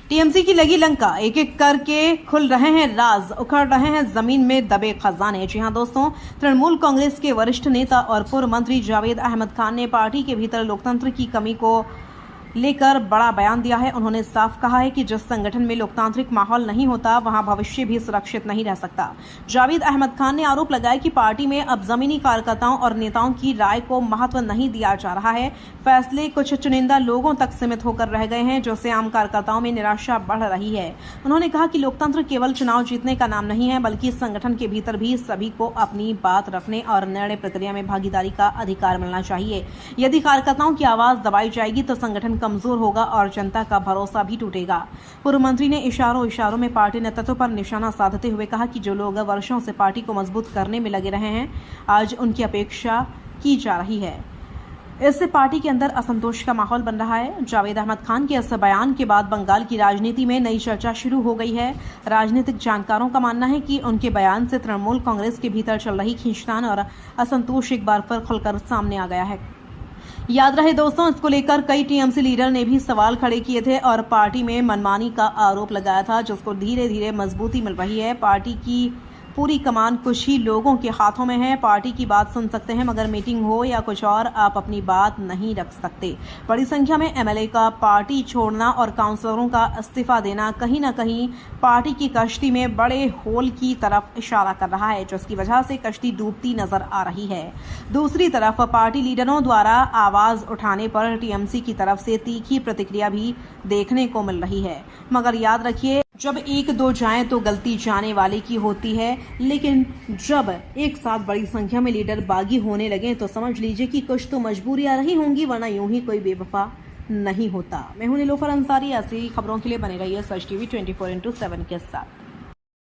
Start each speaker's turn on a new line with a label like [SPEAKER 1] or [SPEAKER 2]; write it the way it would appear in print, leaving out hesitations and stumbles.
[SPEAKER 1] TMC की लगी लंका, एक एक करके खुल रहे हैं राज, उखड़ रहे हैं जमीन में दबे खजाने। जी हां दोस्तों, तृणमूल कांग्रेस के वरिष्ठ नेता और पूर्व मंत्री जावेद अहमद खान ने पार्टी के भीतर लोकतंत्र की कमी को लेकर बड़ा बयान दिया है। उन्होंने साफ कहा है कि जिस संगठन में लोकतांत्रिक माहौल नहीं होता वहां भविष्य भी सुरक्षित नहीं रह सकता। जावेद अहमद खान ने आरोप लगाया कि पार्टी में अब जमीनी कार्यकर्ताओं और नेताओं की राय को महत्व नहीं दिया जा रहा है। फैसले कुछ चुनिंदा लोगों तक सीमित होकर रह गए हैं, जिससे आम कार्यकर्ताओं में निराशा बढ़ रही है। उन्होंने कहा कि लोकतंत्र केवल चुनाव जीतने का नाम नहीं है, बल्कि संगठन के भीतर भी सभी को अपनी बात रखने और निर्णय प्रक्रिया में भागीदारी का अधिकार मिलना चाहिए। यदि कार्यकर्ताओं की आवाज दबाई जाएगी तो संगठन कमजोर होगा और जनता का भरोसा भी टूटेगा। पूर्व मंत्री ने इशारों में पार्टी नेतृत्व पर निशाना साधते हुए कहा कि जो लोग वर्षों से पार्टी को मजबूत करने में लगे रहे हैं, आज उनकी अपेक्षा की जा रही है। इससे पार्टी के अंदर असंतोष का माहौल बन रहा है। जावेद अहमद खान के इस बयान के बाद बंगाल की राजनीति में नई चर्चा शुरू हो गई है। राजनीतिक जानकारों का मानना है कि उनके बयान से तृणमूल कांग्रेस के भीतर चल रही खींचतान और असंतोष एक बार फिर खुलकर सामने आ गया है। याद रहे दोस्तों, इसको लेकर कई टीएमसी लीडर ने भी सवाल खड़े किए थे और पार्टी में मनमानी का आरोप लगाया था, जिसको धीरे धीरे मजबूती मिल रही है। पार्टी की पूरी कमान कुछ ही लोगों के हाथों में है। पार्टी की बात सुन सकते हैं, मगर मीटिंग हो या कुछ और, आप अपनी बात नहीं रख सकते। बड़ी संख्या में एमएलए का पार्टी छोड़ना और काउंसलरों का इस्तीफा देना कहीं न कहीं पार्टी की कश्ती में बड़े होल की तरफ इशारा कर रहा है, जिसकी वजह से कश्ती डूबती नजर आ रही है। दूसरी तरफ पार्टी लीडरों द्वारा आवाज उठाने पर टीएमसी की तरफ से तीखी प्रतिक्रिया भी देखने को मिल रही है। मगर याद रखिए, जब एक दो जाए तो गलती जाने वाले की होती है, लेकिन जब एक साथ बड़ी संख्या में लीडर बागी होने लगे तो समझ लीजिए कि कुछ तो मजबूरियां रही होंगी, वरना यूं ही कोई बेवफा नहीं होता। मैं हूं नीलोफर अंसारी। ऐसी खबरों के लिए बने रहिए सच टीवी 24/7 के साथ।